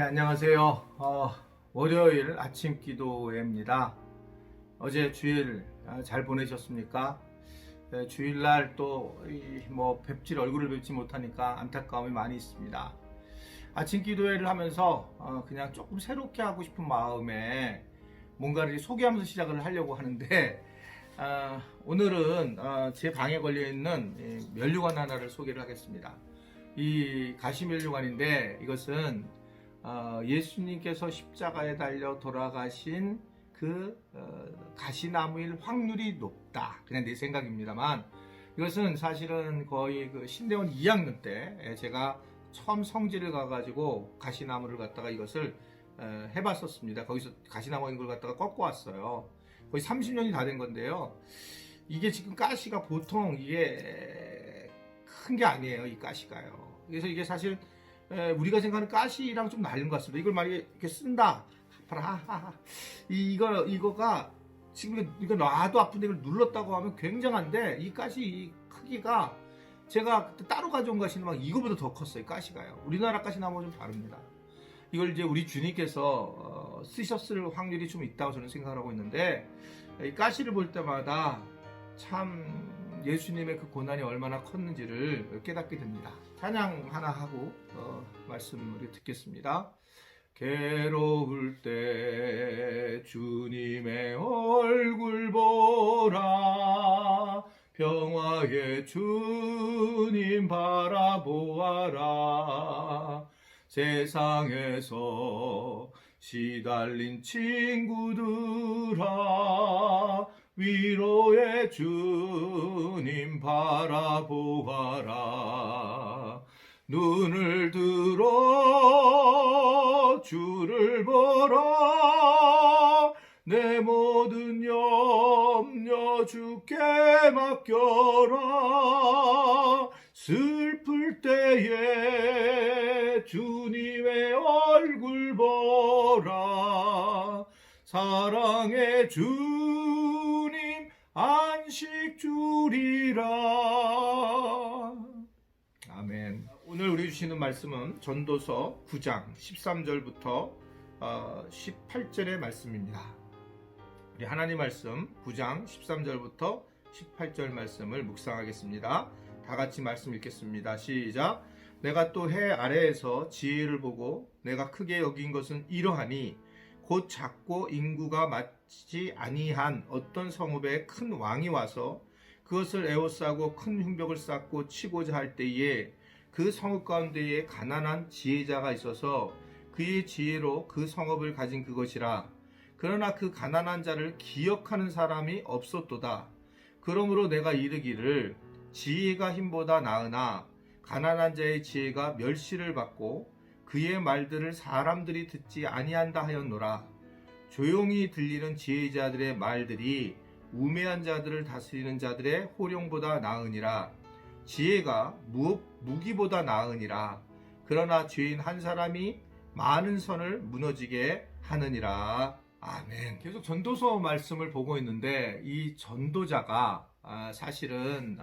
안녕하세요. 월요일 아침 기도회입니다. 어제 주일 잘 보내셨습니까? 주일날 또 얼굴을 뵙지 못하니까 안타까움이 많이 있습니다. 아침 기도회를 하면서 그냥 조금 새롭게 하고 싶은 마음에 뭔가를 소개하면서 시작을 하려고 하는데 오늘은 제 방에 걸려있는 면류관 하나를 소개를 하겠습니다. 이 가시면류관인데 이것은 예수님께서 십자가에 달려 돌아가신 그 가시나무일 확률이 높다. 그냥 내 생각입니다만 이것은 사실은 거의 그 신대원 2학년 때 제가 처음 성지를 가가지고 가시나무를 갖다가 이것을 해봤었습니다. 거기서 가시나무인 걸 갖다가 꺾어 왔어요. 거의 30년이 다 된 건데요. 이게 지금 가시가 보통 이게 큰 게 아니에요. 이 가시가요. 그래서 이게 사실 우리가 생각하는 가시랑 좀 다른 것 같습니다. 이걸 만약에 이렇게 쓴다. 이거가 지금 이거 놔도 아픈데 이걸 눌렀다고 하면 굉장한데 이 가시 크기가 제가 그때 따로 가져온 가시는 막 이거보다 더 컸어요. 가시가요. 우리나라 가시나무는 좀 다릅니다. 이걸 이제 우리 주님께서 쓰셨을 확률이 좀 있다고 저는 생각을 하고 있는데 이 가시를 볼 때마다 참 예수님의 그 고난이 얼마나 컸는지를 깨닫게 됩니다. 찬양 하나 하고 말씀을 듣겠습니다. 괴로울 때 주님의 얼굴 보라, 평화의 주님 바라보아라. 세상에서 시달린 친구들아, 위로의 주님 바라보아라. 눈을 들어 주를 보라, 내 모든 염려 주께 맡겨라. 슬플 때에 주님의 얼굴 보라, 사랑의 주님 안식 주리라. 아멘. 오늘 우리 주시는 말씀은 전도서 9장 13절부터 18절의 말씀입니다. 우리 하나님 말씀 9장 13절부터 18절 말씀을 묵상하겠습니다. 다 같이 말씀 읽겠습니다. 시작. 내가 또 해 아래에서 지혜를 보고 내가 크게 여긴 것은 이러하니 곧 작고 인구가 많지 아니한 어떤 성읍에 큰 왕이 와서 그것을 에워싸고 큰 흉벽을 쌓고 치고자 할 때에 그 성읍 가운데에 가난한 지혜자가 있어서 그의 지혜로 그 성읍을 가진 그것이라. 그러나 그 가난한 자를 기억하는 사람이 없었도다. 그러므로 내가 이르기를 지혜가 힘보다 나으나 가난한 자의 지혜가 멸시를 받고 그의 말들을 사람들이 듣지 아니한다 하였노라. 조용히 들리는 지혜자들의 말들이 우매한 자들을 다스리는 자들의 호령보다 나으니라. 지혜가 무기보다 나으니라. 그러나 죄인 한 사람이 많은 선을 무너지게 하느니라. 아멘. 계속 전도서 말씀을 보고 있는데 이 전도자가 사실은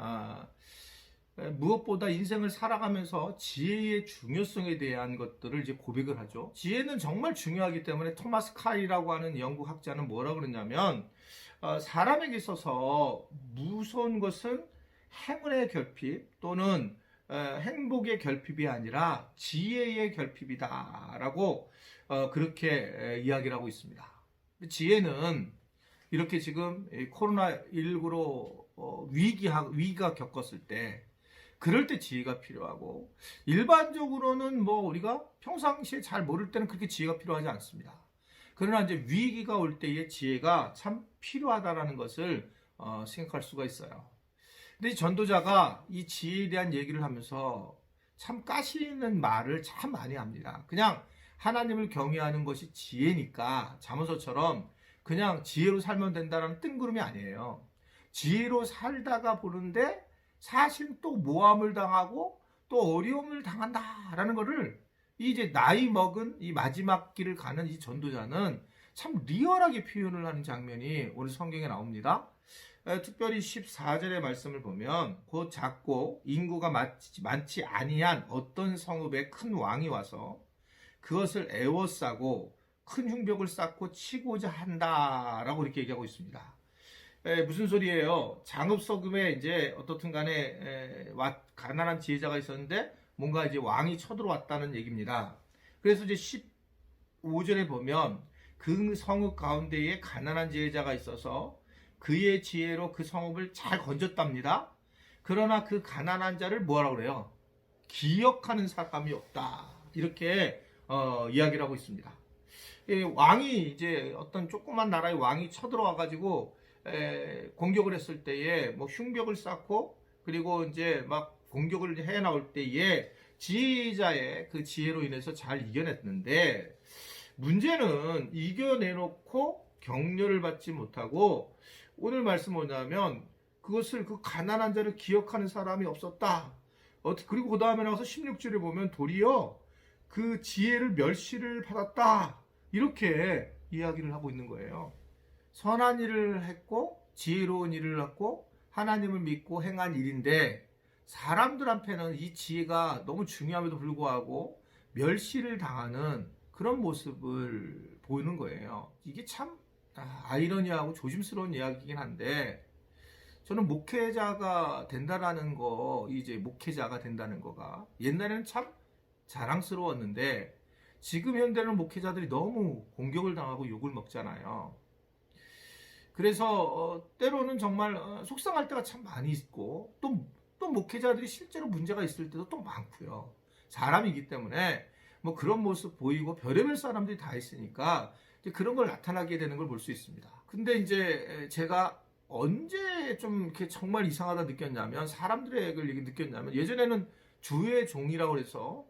무엇보다 인생을 살아가면서 지혜의 중요성에 대한 것들을 이제 고백을 하죠. 지혜는 정말 중요하기 때문에 토마스 칼이라고 하는 영국 학자는 뭐라 그러냐면 사람에게 있어서 무서운 것은 행운의 결핍 또는 행복의 결핍이 아니라 지혜의 결핍이다라고 그렇게 이야기를 하고 있습니다. 지혜는 이렇게 지금 코로나19로 위기가 겪었을 때 그럴 때 지혜가 필요하고 일반적으로는 우리가 평상시에 잘 모를 때는 그렇게 지혜가 필요하지 않습니다. 그러나 이제 위기가 올 때의 지혜가 참 필요하다라는 것을 생각할 수가 있어요. 근데 이 전도자가 이 지혜에 대한 얘기를 하면서 참 까시는 말을 참 많이 합니다. 그냥 하나님을 경외하는 것이 지혜니까 자문서처럼 그냥 지혜로 살면 된다는 뜬구름이 아니에요. 지혜로 살다가 보는데 사실 또 모함을 당하고 또 어려움을 당한다라는 것을 이제 나이 먹은 이 마지막 길을 가는 이 전도자는 참 리얼하게 표현을 하는 장면이 오늘 성경에 나옵니다. 특별히 14절의 말씀을 보면 곧 작고 인구가 많지 아니한 어떤 성읍에 큰 왕이 와서 그것을 애워싸고 큰 흉벽을 쌓고 치고자 한다라고 이렇게 얘기하고 있습니다. 무슨 소리예요? 장읍석음에 이제 어떻든 간에 가난한 지혜자가 있었는데 뭔가 이제 왕이 쳐들어왔다는 얘기입니다. 그래서 이제 15절에 보면 그 성읍 가운데에 가난한 지혜자가 있어서 그의 지혜로 그 성읍을 잘 건졌답니다. 그러나 그 가난한 자를 뭐라고 그래요? 기억하는 사람이 없다. 이렇게 이야기를 하고 있습니다. 왕이 이제 어떤 조그만 나라의 왕이 쳐들어와 가지고 공격을 했을 때에 뭐 흉벽을 쌓고 그리고 이제 막 공격을 해 나올 때에 지혜자의 그 지혜로 인해서 잘 이겨냈는데, 문제는 이겨내놓고 격려를 받지 못하고 오늘 말씀 뭐냐면 그것을 그 가난한 자를 기억하는 사람이 없었다. 그리고 그 다음에 나와서 16절에 보면 도리어 그 지혜를 멸시를 받았다. 이렇게 이야기를 하고 있는 거예요. 선한 일을 했고 지혜로운 일을 했고 하나님을 믿고 행한 일인데 사람들한테는 이 지혜가 너무 중요함에도 불구하고 멸시를 당하는 그런 모습을 보이는 거예요. 이게 참 아이러니하고 조심스러운 이야기이긴 한데, 저는 목회자가 된다는 거가 옛날에는 참 자랑스러웠는데 지금 현대는 목회자들이 너무 공격을 당하고 욕을 먹잖아요. 그래서 때로는 정말 속상할 때가 참 많이 있고 또 목회자들이 실제로 문제가 있을 때도 또 많고요. 사람이기 때문에 뭐 그런 모습 보이고 별의별 사람들이 다 있으니까 이제 그런 걸 나타나게 되는 걸 볼 수 있습니다. 근데 이제 제가 언제 좀 이렇게 정말 이상하다 느꼈냐면, 사람들의 걸 느꼈냐면, 예전에는 주의 종이라고 해서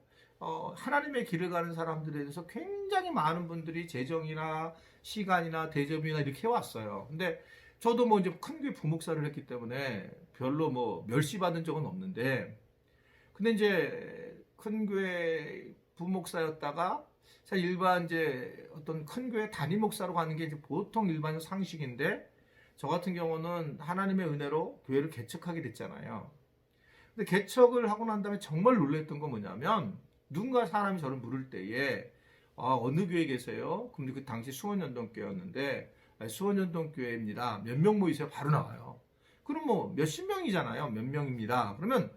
하나님의 길을 가는 사람들에 대해서 굉장히 많은 분들이 재정이나 시간이나 대접이나 이렇게 해왔어요. 근데 저도 뭐 이제 큰 교회 부목사를 했기 때문에 별로 뭐 멸시받은 적은 없는데, 근데 이제 큰 교회 부목사였다가 사실 일반 이제 어떤 큰 교회 담임 목사로 가는 게 이제 보통 일반 상식인데, 저 같은 경우는 하나님의 은혜로 교회를 개척하게 됐잖아요. 근데 개척을 하고 난 다음에 정말 놀랐던 건 뭐냐면, 누군가 사람이 저를 물을 때에 어느 교회 계세요? 그럼 그 당시 수원연동교회였는데 수원연동교회입니다. 몇 명 모이세요? 바로 나와요. 그럼 뭐 몇십 명이잖아요. 몇 명입니다. 그러면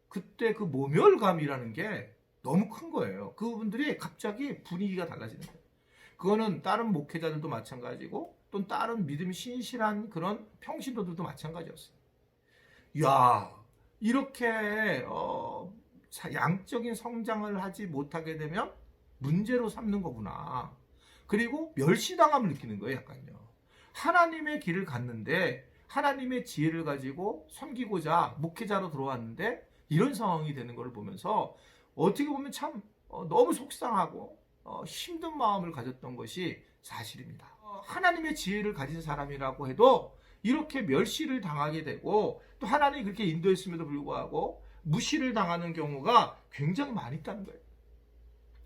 그때 그 모멸감이라는 게 너무 큰 거예요. 그분들이 갑자기 분위기가 달라지는 거예요. 그거는 다른 목회자들도 마찬가지고 또 다른 믿음이 신실한 그런 평신도들도 마찬가지였어요. 야, 이렇게 양적인 성장을 하지 못하게 되면 문제로 삼는 거구나. 그리고 멸시당함을 느끼는 거예요, 약간요. 하나님의 길을 갔는데 하나님의 지혜를 가지고 섬기고자 목회자로 들어왔는데 이런 상황이 되는 걸 보면서 어떻게 보면 참 너무 속상하고 힘든 마음을 가졌던 것이 사실입니다. 하나님의 지혜를 가진 사람이라고 해도 이렇게 멸시를 당하게 되고 또 하나님이 그렇게 인도했음에도 불구하고 무시를 당하는 경우가 굉장히 많이 있다는 거예요.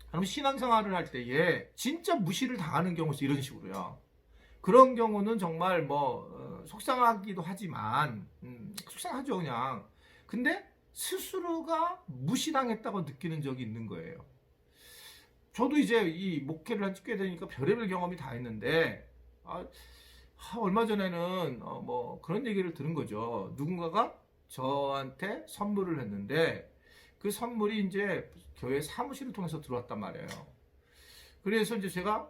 그럼 신앙생활을 할 때에 진짜 무시를 당하는 경우도 이런 식으로요. 그런 경우는 정말 속상하기도 하지만 속상하죠 그냥. 근데 스스로가 무시당했다고 느끼는 적이 있는 거예요. 저도 이제 이 목회를 한 꽤 되니까 별의별 경험이 다 있는데 얼마 전에는 그런 얘기를 들은 거죠. 누군가가 저한테 선물을 했는데 그 선물이 이제 교회 사무실을 통해서 들어왔단 말이에요. 그래서 이제 제가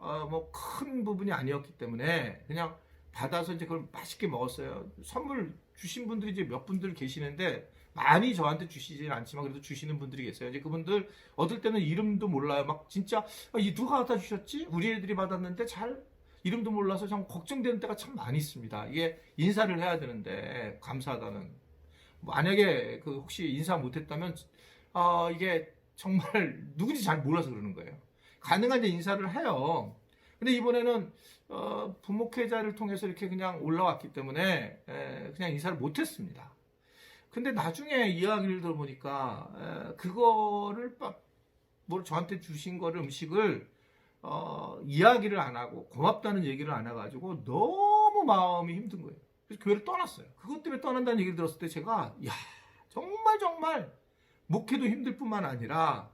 큰 부분이 아니었기 때문에 그냥 받아서 이제 그걸 맛있게 먹었어요. 선물 주신 분들이 이제 몇 분들 계시는데 많이 저한테 주시진 않지만 그래도 주시는 분들이 계세요. 이제 그분들 어떨 때는 이름도 몰라요. 막 진짜 이 누가 갖다 주셨지? 우리 애들이 받았는데 잘 이름도 몰라서 참 걱정되는 때가 참 많이 있습니다. 이게 인사를 해야 되는데 감사하다는. 만약에 그 혹시 인사 못했다면 이게 정말 누군지 잘 몰라서 그러는 거예요. 가능한 이제 인사를 해요. 근데 이번에는 부목회자를 통해서 이렇게 그냥 올라왔기 때문에 그냥 인사를 못했습니다. 근데 나중에 이야기를 들어보니까 그거를 저한테 주신 거를 음식을 이야기를 안 하고 고맙다는 얘기를 안 해가지고 너무 마음이 힘든 거예요. 그래서 교회를 떠났어요. 그것 때문에 떠난다는 얘기를 들었을 때 제가 정말 목회도 힘들 뿐만 아니라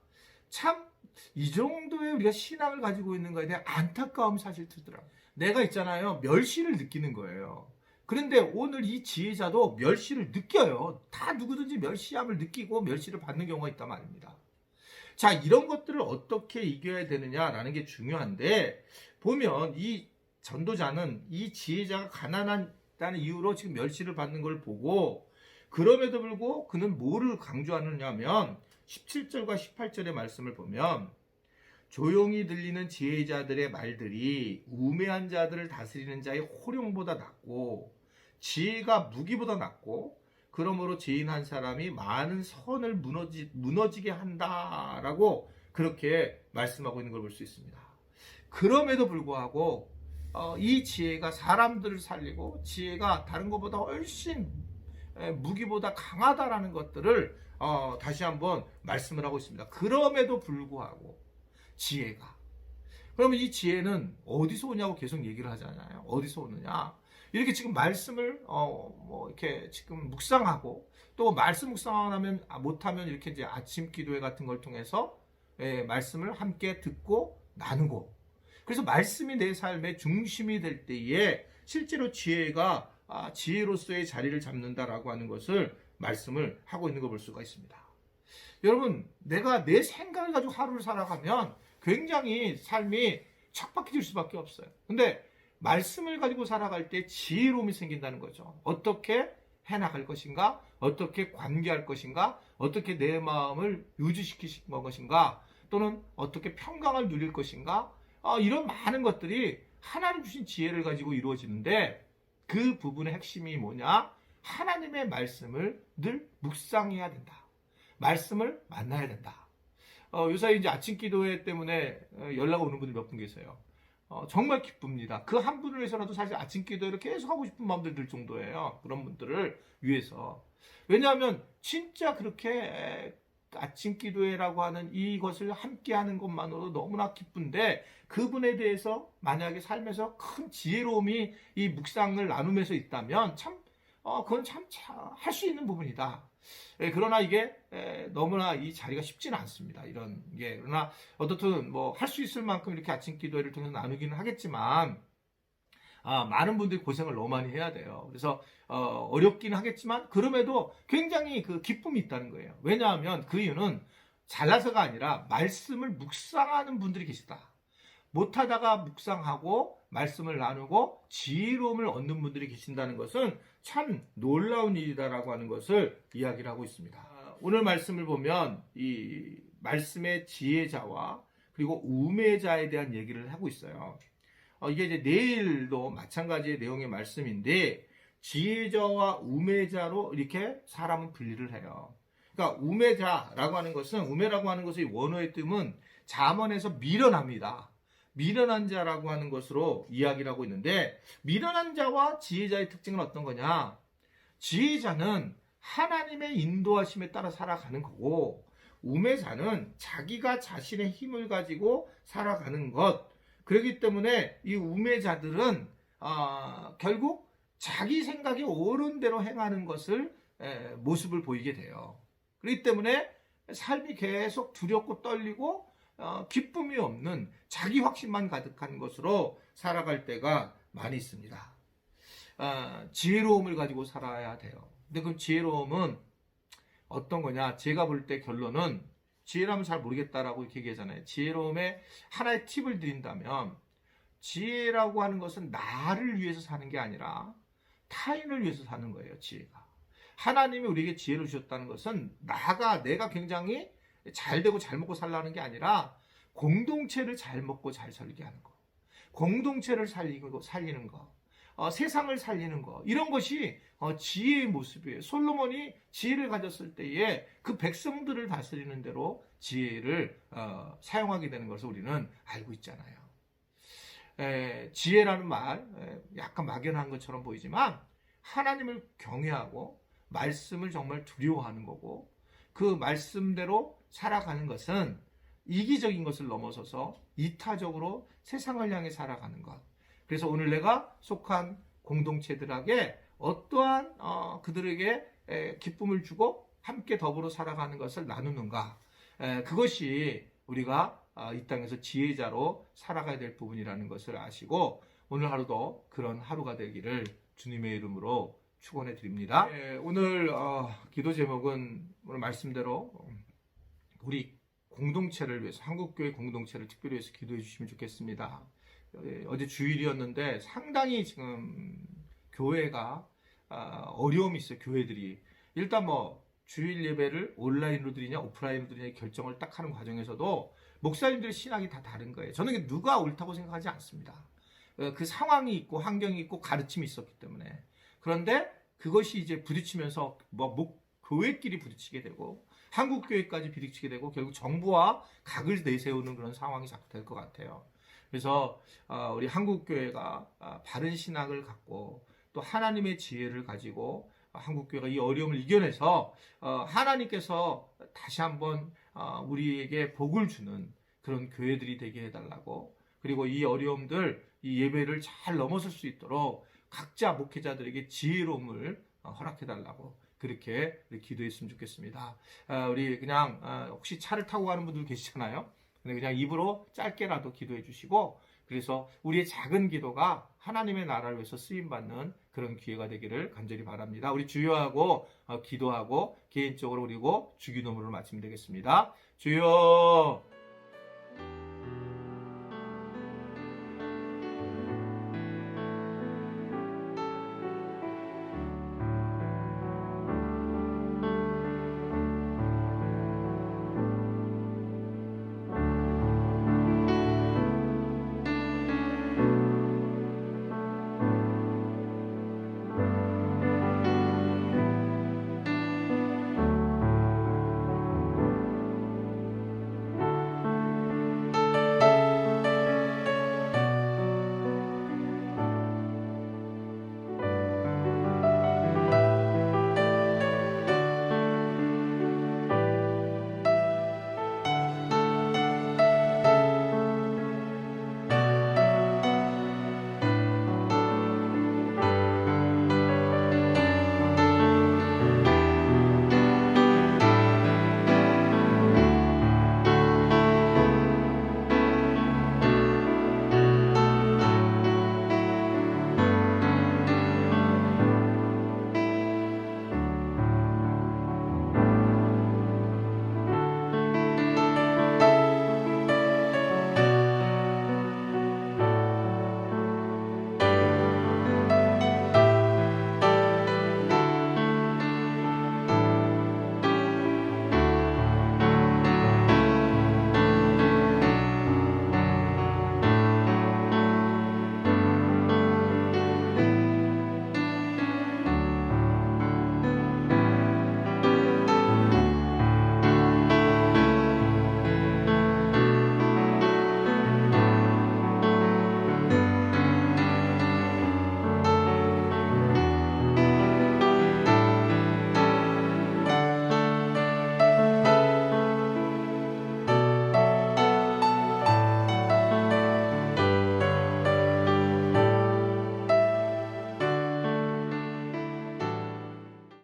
참 이 정도의 우리가 신앙을 가지고 있는 거에 대한 안타까움이 사실 들더라고요. 내가 있잖아요. 멸시를 느끼는 거예요. 그런데 오늘 이 지혜자도 멸시를 느껴요. 다 누구든지 멸시함을 느끼고 멸시를 받는 경우가 있단 말입니다. 자, 이런 것들을 어떻게 이겨야 되느냐라는 게 중요한데, 보면 이 전도자는 이 지혜자가 가난하다는 이유로 지금 멸시를 받는 걸 보고, 그럼에도 불구하고 그는 뭐를 강조하느냐면 17절과 18절의 말씀을 보면, 조용히 들리는 지혜자들의 말들이 우매한 자들을 다스리는 자의 호령보다 낫고 지혜가 무기보다 낫고 그러므로 죄인 한 사람이 많은 선을 무너지게 한다라고 그렇게 말씀하고 있는 걸 볼 수 있습니다. 그럼에도 불구하고 이 지혜가 사람들을 살리고 지혜가 다른 것보다 훨씬 무기보다 강하다라는 것들을 다시 한번 말씀을 하고 있습니다. 그럼에도 불구하고 지혜가, 그러면 이 지혜는 어디서 오냐고 계속 얘기를 하잖아요. 어디서 오느냐? 이렇게 지금 말씀을 이렇게 지금 묵상하고, 또 말씀 묵상하면 못하면 이렇게 이제 아침 기도회 같은 걸 통해서 말씀을 함께 듣고 나누고, 그래서 말씀이 내 삶의 중심이 될 때에 실제로 지혜가 지혜로서의 자리를 잡는다라고 하는 것을 말씀을 하고 있는 걸 볼 수가 있습니다. 여러분, 내가 내 생각을 가지고 하루를 살아가면 굉장히 삶이 척박해질 수밖에 없어요. 근데 말씀을 가지고 살아갈 때 지혜로움이 생긴다는 거죠. 어떻게 해나갈 것인가? 어떻게 관계할 것인가? 어떻게 내 마음을 유지시킬 것인가? 또는 어떻게 평강을 누릴 것인가? 이런 많은 것들이 하나님 주신 지혜를 가지고 이루어지는데, 그 부분의 핵심이 뭐냐? 하나님의 말씀을 늘 묵상해야 된다. 말씀을 만나야 된다. 요새 이제 아침 기도회 때문에 연락 오는 분들이 몇 분 계세요. 정말 기쁩니다. 그 한 분을 위해서라도 사실 아침 기도회를 계속 하고 싶은 마음들 들 정도예요. 그런 분들을 위해서. 왜냐하면 진짜 그렇게 아침 기도회라고 하는 이것을 함께 하는 것만으로도 너무나 기쁜데, 그분에 대해서 만약에 삶에서 큰 지혜로움이 이 묵상을 나누면서 있다면 그건 참 할 수 있는 부분이다. 그러나 이게 너무나 이 자리가 쉽지는 않습니다. 이런 게. 그러나 어떻든 뭐 할 수 있을 만큼 이렇게 아침 기도회를 통해서 나누기는 하겠지만, 많은 분들이 고생을 너무 많이 해야 돼요. 그래서 어렵기는 하겠지만 그럼에도 굉장히 그 기쁨이 있다는 거예요. 왜냐하면 그 이유는 잘나서가 아니라 말씀을 묵상하는 분들이 계시다. 못하다가 묵상하고 말씀을 나누고 지혜로움을 얻는 분들이 계신다는 것은 참 놀라운 일이다라고 하는 것을 이야기를 하고 있습니다. 오늘 말씀을 보면 이 말씀의 지혜자와 그리고 우매자에 대한 얘기를 하고 있어요. 이게 이제 내일도 마찬가지의 내용의 말씀인데, 지혜자와 우매자로 이렇게 사람은 분리를 해요. 그러니까 우매자라고 하는 것은, 우매라고 하는 것의 원어의 뜻은 잠언에서 미련합니다. 미련한 자라고 하는 것으로 이야기를 하고 있는데, 미련한 자와 지혜자의 특징은 어떤 거냐? 지혜자는 하나님의 인도하심에 따라 살아가는 거고, 우매자는 자기가 자신의 힘을 가지고 살아가는 것. 그렇기 때문에 이 우매자들은 결국 자기 생각이 옳은 대로 행하는 것을 모습을 보이게 돼요. 그렇기 때문에 삶이 계속 두렵고 떨리고 기쁨이 없는 자기 확신만 가득한 것으로 살아갈 때가 많이 있습니다. 지혜로움을 가지고 살아야 돼요. 근데 그 지혜로움은 어떤 거냐? 제가 볼 때 결론은, 지혜라면 잘 모르겠다라고 이렇게 얘기하잖아요. 지혜로움에 하나의 팁을 드린다면, 지혜라고 하는 것은 나를 위해서 사는 게 아니라 타인을 위해서 사는 거예요. 지혜가. 하나님이 우리에게 지혜를 주셨다는 것은 내가 굉장히 잘 되고 잘 먹고 살라는 게 아니라 공동체를 잘 먹고 잘 살게 하는 거, 공동체를 살리는 거, 세상을 살리는 거, 이런 것이 지혜의 모습이에요. 솔로몬이 지혜를 가졌을 때에 그 백성들을 다스리는 대로 지혜를 사용하게 되는 것을 우리는 알고 있잖아요. 지혜라는 말, 약간 막연한 것처럼 보이지만 하나님을 경외하고 말씀을 정말 두려워하는 거고, 그 말씀대로 살아가는 것은 이기적인 것을 넘어서서 이타적으로 세상을 향해 살아가는 것. 그래서 오늘 내가 속한 공동체들에게 어떠한 그들에게 기쁨을 주고 함께 더불어 살아가는 것을 나누는가. 그것이 우리가 이 땅에서 지혜자로 살아가야 될 부분이라는 것을 아시고 오늘 하루도 그런 하루가 되기를 주님의 이름으로 축원해 드립니다. 오늘 기도 제목은 오늘 말씀대로 우리 공동체를 위해서, 한국교회 공동체를 특별히 위해서 기도해 주시면 좋겠습니다. 어제 주일이었는데 상당히 지금 교회가 어려움이 있어요. 교회들이 일단 주일 예배를 온라인으로 드리냐 오프라인으로 드리냐 결정을 딱 하는 과정에서도 목사님들의 신학이 다 다른 거예요. 저는 누가 옳다고 생각하지 않습니다. 그 상황이 있고 환경이 있고 가르침이 있었기 때문에. 그런데 그것이 이제 부딪히면서 교회끼리 부딪히게 되고 한국교회까지 부딪히게 되고 결국 정부와 각을 내세우는 그런 상황이 자꾸 될 것 같아요. 그래서 우리 한국교회가 바른 신학을 갖고 또 하나님의 지혜를 가지고 한국교회가 이 어려움을 이겨내서 하나님께서 다시 한번 우리에게 복을 주는 그런 교회들이 되게 해달라고, 그리고 이 어려움들, 이 예배를 잘 넘어설 수 있도록 각자 목회자들에게 지혜로움을 허락해달라고 그렇게 기도했으면 좋겠습니다. 우리 그냥 혹시 차를 타고 가는 분들 계시잖아요. 근데 그냥 입으로 짧게라도 기도해 주시고, 그래서 우리의 작은 기도가 하나님의 나라를 위해서 쓰임받는 그런 기회가 되기를 간절히 바랍니다. 우리 주여하고 기도하고 개인적으로 그리고 주기도문을 마치면 되겠습니다. 주여